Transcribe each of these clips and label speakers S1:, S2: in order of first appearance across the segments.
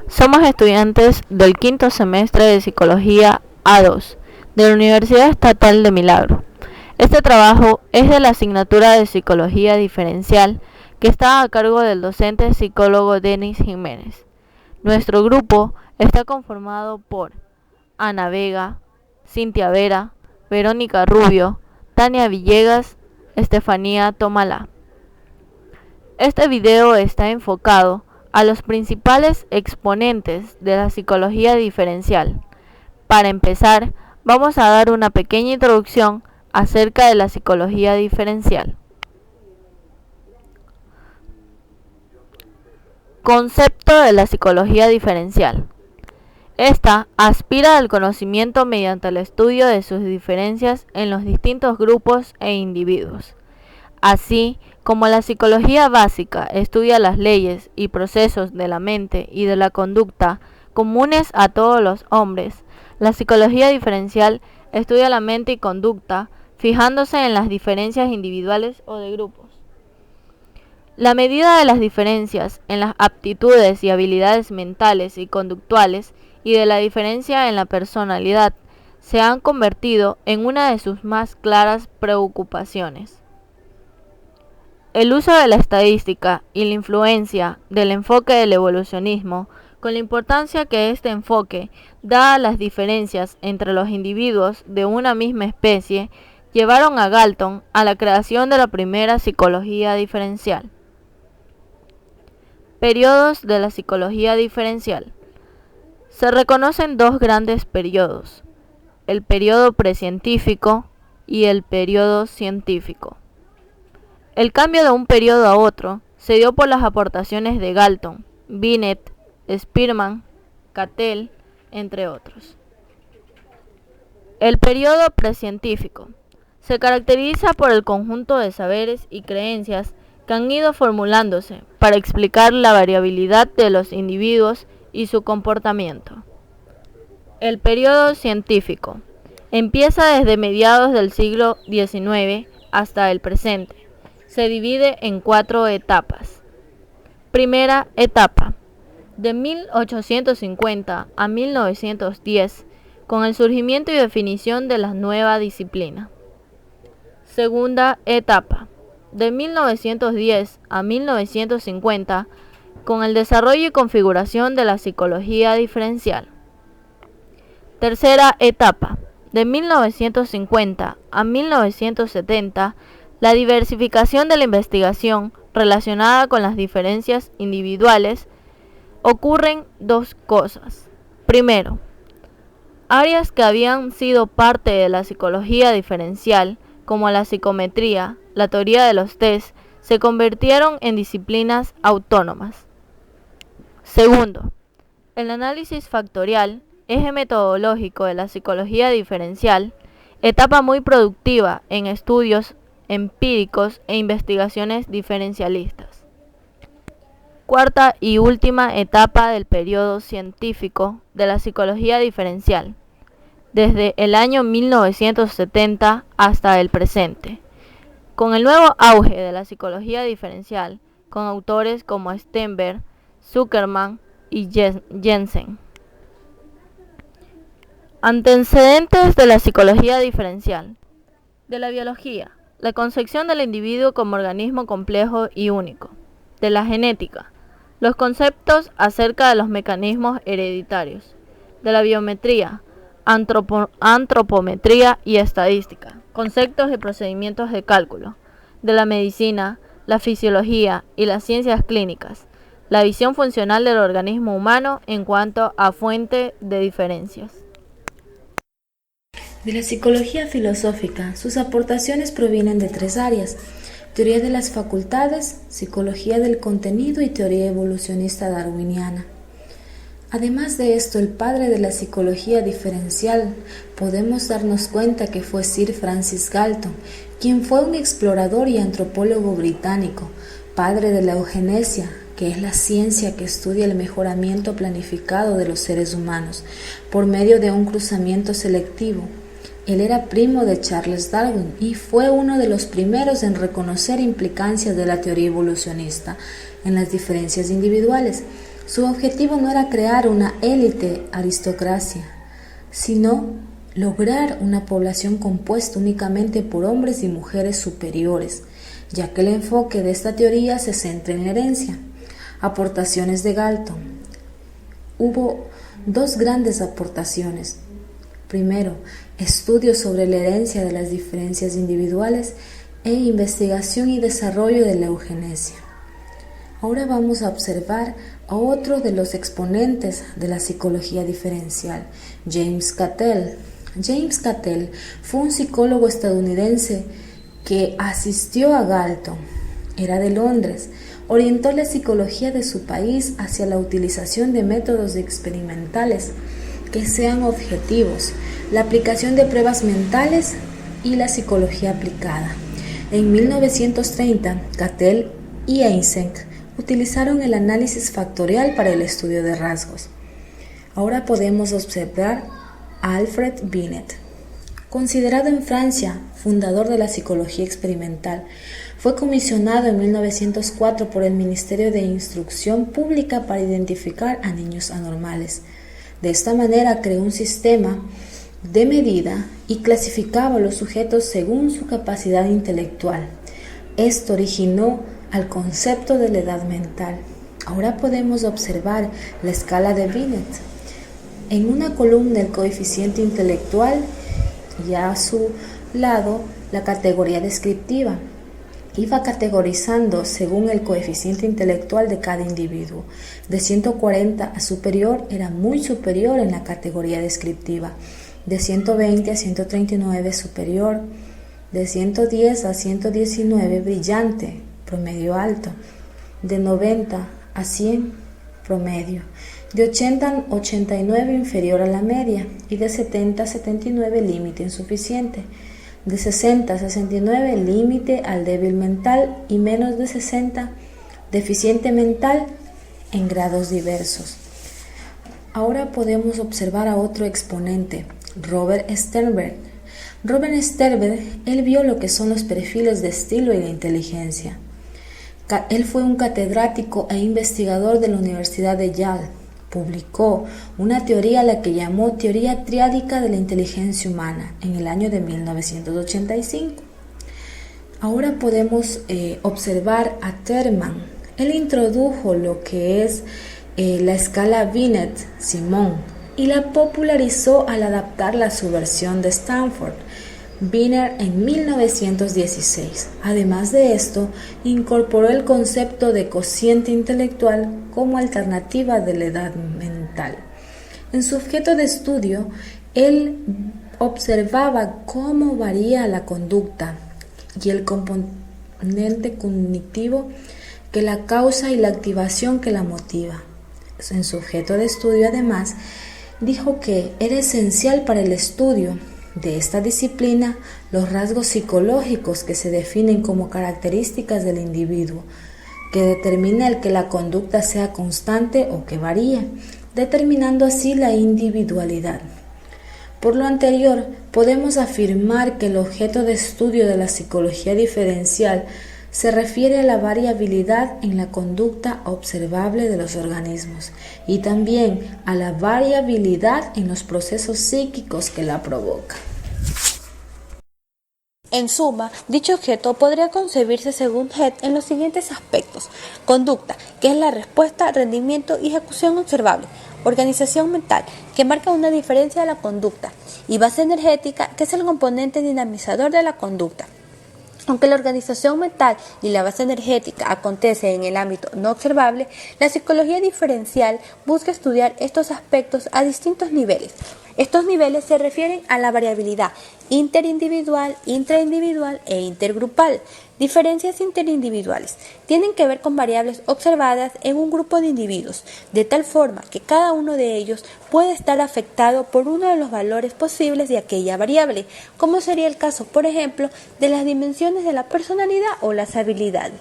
S1: Somos estudiantes del quinto semestre de Psicología A2 de la Universidad Estatal de Milagro. Este trabajo es de la asignatura de Psicología Diferencial que está a cargo del docente psicólogo Denis Jiménez. Nuestro grupo está conformado por Ana Vega, Cintia Vera, Verónica Rubio, Tania Villegas, Estefanía Tomalá. Este video está enfocado a los principales exponentes de la psicología diferencial. Para empezar, vamos a dar una pequeña introducción acerca de la psicología diferencial. Concepto de la psicología diferencial. Esta aspira al conocimiento mediante el estudio de sus diferencias en los distintos grupos e individuos. Así como la psicología básica estudia las leyes y procesos de la mente y de la conducta comunes a todos los hombres, la psicología diferencial estudia la mente y conducta fijándose en las diferencias individuales o de grupos. La medida de las diferencias en las aptitudes y habilidades mentales y conductuales y de la diferencia en la personalidad se han convertido en una de sus más claras preocupaciones. El uso de la estadística y la influencia del enfoque del evolucionismo, con la importancia que este enfoque da a las diferencias entre los individuos de una misma especie, llevaron a Galton a la creación de la primera psicología diferencial. Periodos de la psicología diferencial. Se reconocen dos grandes periodos, el periodo precientífico y el periodo científico. El cambio de un periodo a otro se dio por las aportaciones de Galton, Binet, Spearman, Cattell, entre otros. El periodo precientífico se caracteriza por el conjunto de saberes y creencias que han ido formulándose para explicar la variabilidad de los individuos y su comportamiento. El periodo científico empieza desde mediados del siglo XIX hasta el presente. Se divide en 4 etapas. Primera etapa, de 1850 a 1910, con el surgimiento y definición de la nueva disciplina. Segunda etapa, de 1910 a 1950, con el desarrollo y configuración de la psicología diferencial. Tercera etapa, de 1950 a 1970, la diversificación de la investigación relacionada con las diferencias individuales. Ocurren dos cosas. Primero, áreas que habían sido parte de la psicología diferencial, como la psicometría, la teoría de los test, se convirtieron en disciplinas autónomas. Segundo, el análisis factorial, eje metodológico de la psicología diferencial, etapa muy productiva en estudios empíricos e investigaciones diferencialistas. Cuarta y última etapa del periodo científico de la psicología diferencial, desde el año 1970 hasta el presente, con el nuevo auge de la psicología diferencial, con autores como Stenberg, Zuckerman y Jensen. Antecedentes de la psicología diferencial. De la biología, la concepción del individuo como organismo complejo y único. De la genética, los conceptos acerca de los mecanismos hereditarios. De la biometría, antropometría y estadística, conceptos y procedimientos de cálculo. De la medicina, la fisiología y las ciencias clínicas, la visión funcional del organismo humano en cuanto a fuente de diferencias.
S2: De la psicología filosófica, sus aportaciones provienen de 3 áreas: teoría de las facultades, psicología del contenido y teoría evolucionista darwiniana. Además de esto, el padre de la psicología diferencial, podemos darnos cuenta que fue Sir Francis Galton, quien fue un explorador y antropólogo británico, padre de la eugenesia, que es la ciencia que estudia el mejoramiento planificado de los seres humanos por medio de un cruzamiento selectivo. Él era primo de Charles Darwin y fue uno de los primeros en reconocer implicancias de la teoría evolucionista en las diferencias individuales. Su objetivo no era crear una élite aristocracia, sino lograr una población compuesta únicamente por hombres y mujeres superiores, ya que el enfoque de esta teoría se centra en la herencia. Aportaciones de Galton. Hubo dos grandes aportaciones. Primero, estudios sobre la herencia de las diferencias individuales e investigación y desarrollo de la eugenesia. Ahora vamos a observar a otro de los exponentes de la psicología diferencial, James Cattell. James Cattell fue un psicólogo estadounidense que asistió a Galton. Era de Londres. Orientó la psicología de su país hacia la utilización de métodos experimentales que sean objetivos, la aplicación de pruebas mentales y la psicología aplicada. En 1930, Cattell y Eysenck utilizaron el análisis factorial para el estudio de rasgos. Ahora podemos observar a Alfred Binet. Considerado en Francia fundador de la psicología experimental, fue comisionado en 1904 por el Ministerio de Instrucción Pública para identificar a niños anormales. De esta manera creó un sistema de medida y clasificaba a los sujetos según su capacidad intelectual. Esto originó al concepto de la edad mental. Ahora podemos observar la escala de Binet. En una columna el coeficiente intelectual y a su lado la categoría descriptiva. Iba categorizando según el coeficiente intelectual de cada individuo. De 140 a superior era muy superior en la categoría descriptiva. De 120 a 139 superior. De 110 a 119 brillante, promedio alto. De 90 a 100 promedio. De 80 a 89 inferior a la media. Y de 70 a 79 límite insuficiente. De 60 a 69 límite al débil mental y menos de 60 deficiente mental en grados diversos. Ahora podemos observar a otro exponente, Robert Sternberg. Robert Sternberg, él vio lo que son los perfiles de estilo y la inteligencia. Él fue un catedrático e investigador de la Universidad de Yale. Publicó una teoría a la que llamó teoría triádica de la inteligencia humana en el año de 1985. Ahora podemos observar a Terman. Él introdujo lo que es la escala Binet-Simon y la popularizó al adaptarla a su versión de Stanford, Wiener, en 1916. Además de esto, incorporó el concepto de cociente intelectual como alternativa de la edad mental. En su objeto de estudio, él observaba cómo varía la conducta y el componente cognitivo que la causa y la activación que la motiva. En su objeto de estudio, además, dijo que era esencial para el estudio de esta disciplina los rasgos psicológicos que se definen como características del individuo, que determina el que la conducta sea constante o que varíe, determinando así la individualidad. Por lo anterior, podemos afirmar que el objeto de estudio de la psicología diferencial se refiere a la variabilidad en la conducta observable de los organismos y también a la variabilidad en los procesos psíquicos que la provocan.
S3: En suma, dicho objeto podría concebirse según Head en los siguientes aspectos: conducta, que es la respuesta, rendimiento y ejecución observable; organización mental, que marca una diferencia de la conducta; y base energética, que es el componente dinamizador de la conducta. Aunque la organización mental y la base energética acontecen en el ámbito no observable, la psicología diferencial busca estudiar estos aspectos a distintos niveles. Estos niveles se refieren a la variabilidad interindividual, intraindividual e intergrupal. Diferencias interindividuales tienen que ver con variables observadas en un grupo de individuos, de tal forma que cada uno de ellos puede estar afectado por uno de los valores posibles de aquella variable, como sería el caso, por ejemplo, de las dimensiones de la personalidad o las habilidades.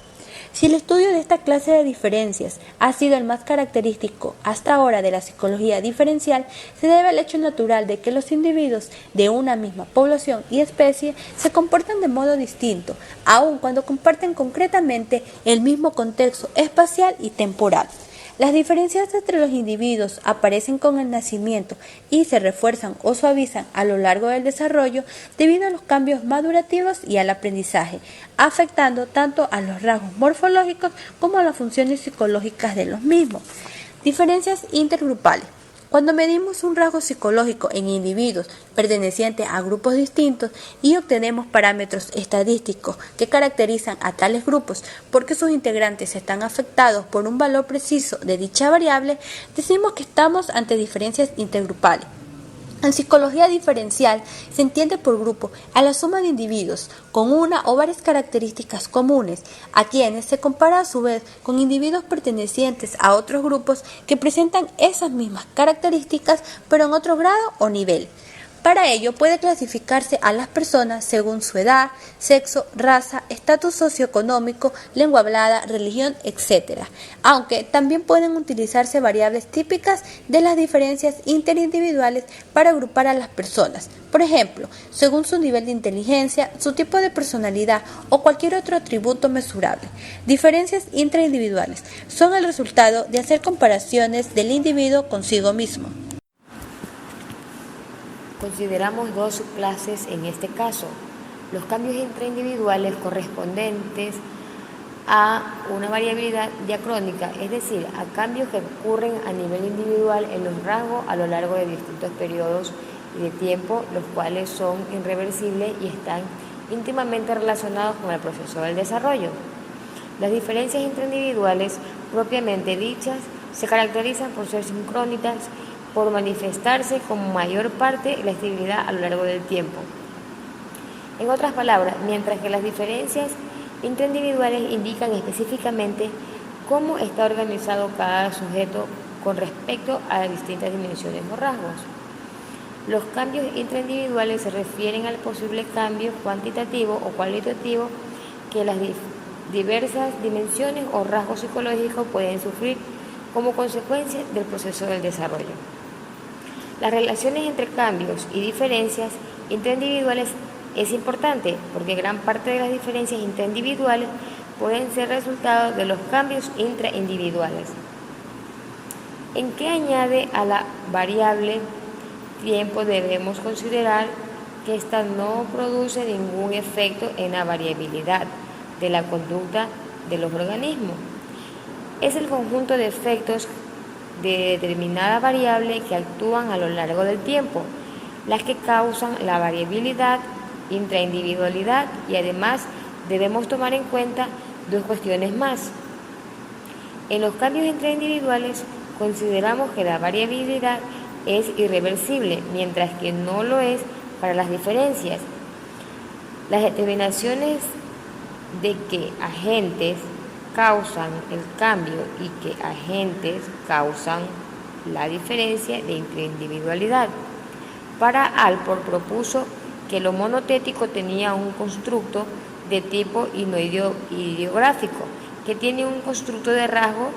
S3: Si el estudio de esta clase de diferencias ha sido el más característico hasta ahora de la psicología diferencial, se debe al hecho natural de que los individuos de una misma población y especie se comportan de modo distinto, aun cuando comparten concretamente el mismo contexto espacial y temporal. Las diferencias entre los individuos aparecen con el nacimiento y se refuerzan o suavizan a lo largo del desarrollo debido a los cambios madurativos y al aprendizaje, afectando tanto a los rasgos morfológicos como a las funciones psicológicas de los mismos. Diferencias intergrupales. Cuando medimos un rasgo psicológico en individuos pertenecientes a grupos distintos y obtenemos parámetros estadísticos que caracterizan a tales grupos porque sus integrantes están afectados por un valor preciso de dicha variable, decimos que estamos ante diferencias intergrupales. En psicología diferencial se entiende por grupo a la suma de individuos con una o varias características comunes, a quienes se compara a su vez con individuos pertenecientes a otros grupos que presentan esas mismas características pero en otro grado o nivel. Para ello puede clasificarse a las personas según su edad, sexo, raza, estatus socioeconómico, lengua hablada, religión, etc. Aunque también pueden utilizarse variables típicas de las diferencias interindividuales para agrupar a las personas. Por ejemplo, según su nivel de inteligencia, su tipo de personalidad o cualquier otro atributo mesurable. Diferencias intraindividuales son el resultado de hacer comparaciones del individuo consigo mismo.
S4: Consideramos dos subclases en este caso: los cambios intraindividuales correspondientes a una variabilidad diacrónica, es decir, a cambios que ocurren a nivel individual en los rasgos a lo largo de distintos periodos y de tiempo, los cuales son irreversibles y están íntimamente relacionados con el proceso del desarrollo. Las diferencias intraindividuales propiamente dichas se caracterizan por ser sincrónicas, por manifestarse con mayor parte la estabilidad a lo largo del tiempo. En otras palabras, mientras que las diferencias intraindividuales indican específicamente cómo está organizado cada sujeto con respecto a las distintas dimensiones o rasgos. Los cambios intraindividuales se refieren al posible cambio cuantitativo o cualitativo que las diversas dimensiones o rasgos psicológicos pueden sufrir como consecuencia del proceso del desarrollo. Las relaciones entre cambios y diferencias intraindividuales es importante porque gran parte de las diferencias intraindividuales pueden ser resultado de los cambios intraindividuales. ¿En qué añade a la variable tiempo debemos considerar que ésta no produce ningún efecto en la variabilidad de la conducta de los organismos? Es el conjunto de efectos de determinada variable que actúan a lo largo del tiempo, las que causan la variabilidad, intraindividualidad, y además debemos tomar en cuenta dos cuestiones más. En los cambios intraindividuales consideramos que la variabilidad es irreversible, mientras que no lo es para las diferencias. Las determinaciones de que agentes causan el cambio y que agentes causan la diferencia de intraindividualidad. Para Alport propuso que lo monotético tenía un constructo de tipo ideográfico, que tiene un constructo de rasgo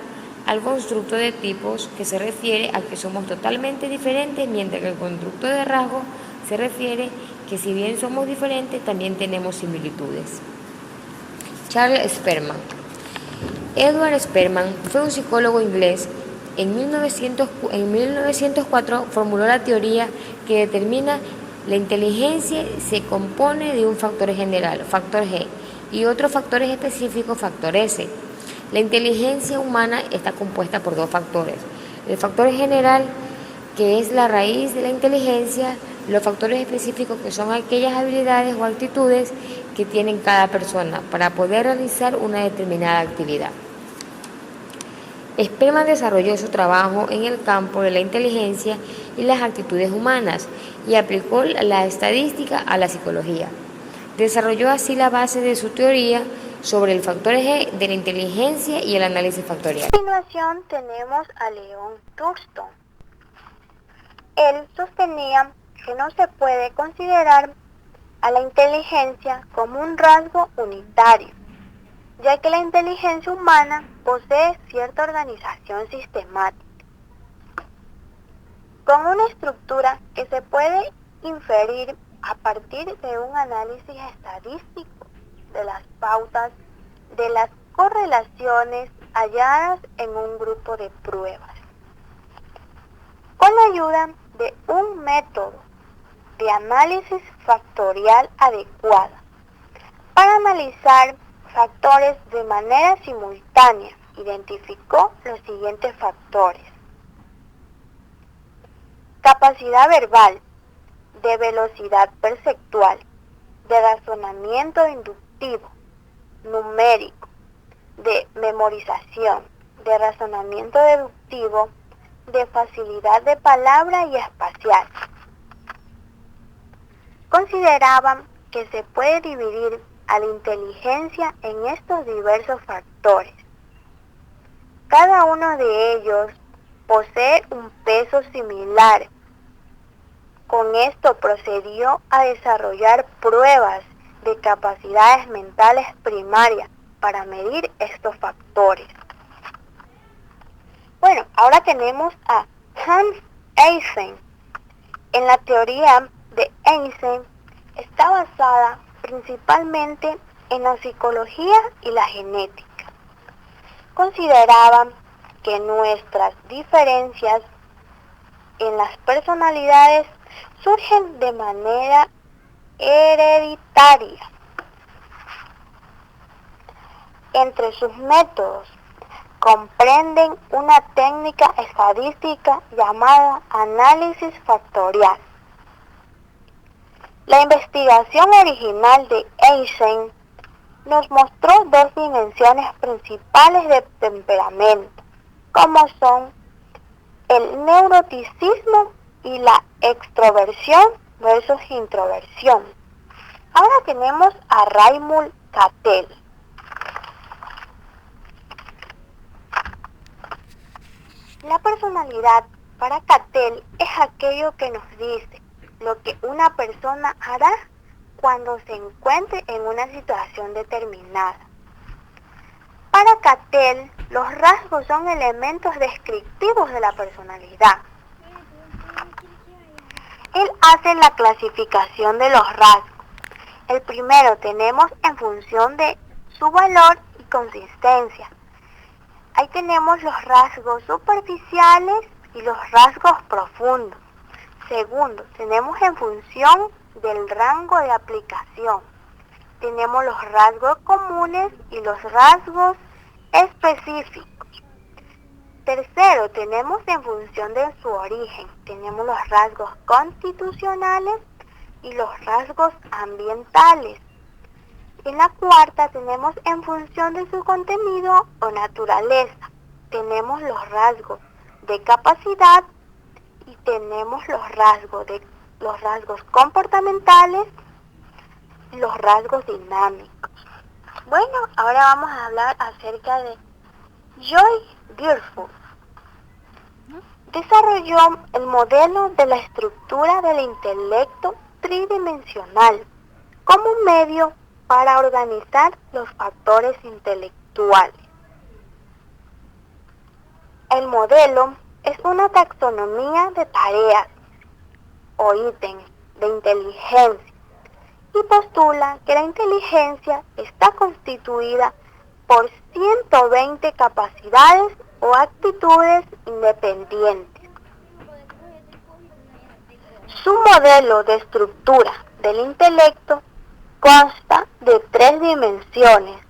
S4: al constructo de tipos, que se refiere a que somos totalmente diferentes, mientras que el constructo de rasgo se refiere que si bien somos diferentes, también tenemos similitudes. Charles Spearman. Edward Spearman fue un psicólogo inglés. En 1904 formuló la teoría que determina la inteligencia. Se compone de un factor general, factor G, y otros factores específicos, factor S. La inteligencia humana está compuesta por dos factores: el factor general, que es la raíz de la inteligencia, los factores específicos, que son aquellas habilidades o actitudes que tienen cada persona para poder realizar una determinada actividad. Spearman desarrolló su trabajo en el campo de la inteligencia y las actitudes humanas y aplicó la estadística a la psicología. Desarrolló así la base de su teoría sobre el factor G de la inteligencia y el análisis factorial.
S5: A continuación tenemos a Leon Thurston. Él sostenía que no se puede considerar a la inteligencia como un rasgo unitario, ya que la inteligencia humana posee cierta organización sistemática, con una estructura que se puede inferir a partir de un análisis estadístico de las pautas, de las correlaciones halladas en un grupo de pruebas. Con la ayuda de un método de análisis factorial adecuada para analizar factores de manera simultánea, identificó los siguientes factores: capacidad verbal, de velocidad perceptual, de razonamiento inductivo, numérico, de memorización, de razonamiento deductivo, de facilidad de palabra y espacial. Consideraban que se puede dividir a la inteligencia en estos diversos factores. Cada uno de ellos posee un peso similar. Con esto procedió a desarrollar pruebas de capacidades mentales primarias para medir estos factores. Bueno, ahora tenemos a Hans Eysenck. En la teoría de Eysenck está basada principalmente en la psicología y la genética. Consideraban que nuestras diferencias en las personalidades surgen de manera hereditaria. Entre sus métodos comprenden una técnica estadística llamada análisis factorial. La investigación original de Eysenck nos mostró dos dimensiones principales de temperamento, como son el neuroticismo y la extroversión versus introversión. Ahora tenemos a Raymond Cattell. La personalidad para Cattell es aquello que nos dice lo que una persona hará cuando se encuentre en una situación determinada. Para Cattell, los rasgos son elementos descriptivos de la personalidad. Él hace la clasificación de los rasgos. El primero tenemos en función de su valor y consistencia. Ahí tenemos los rasgos superficiales y los rasgos profundos. Segundo, tenemos en función del rango de aplicación. Tenemos los rasgos comunes y los rasgos específicos. Tercero, tenemos en función de su origen. Tenemos los rasgos constitucionales y los rasgos ambientales. En la cuarta tenemos en función de su contenido o naturaleza. Tenemos los rasgos de capacidad y tenemos los rasgos comportamentales y los rasgos dinámicos. Bueno, ahora vamos a hablar acerca de Joy Gearful. Desarrolló el modelo de la estructura del intelecto tridimensional como un medio para organizar los factores intelectuales. El modelo es una taxonomía de tareas o ítems de inteligencia y postula que la inteligencia está constituida por 120 capacidades o actitudes independientes. Su modelo de estructura del intelecto consta de 3 dimensiones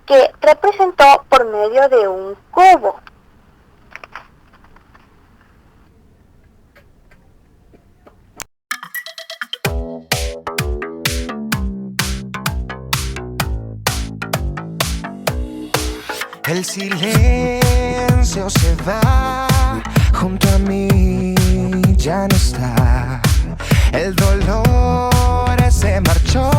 S5: que representó por medio de un cubo.
S6: El silencio se va, junto a mí ya no está. El dolor se marchó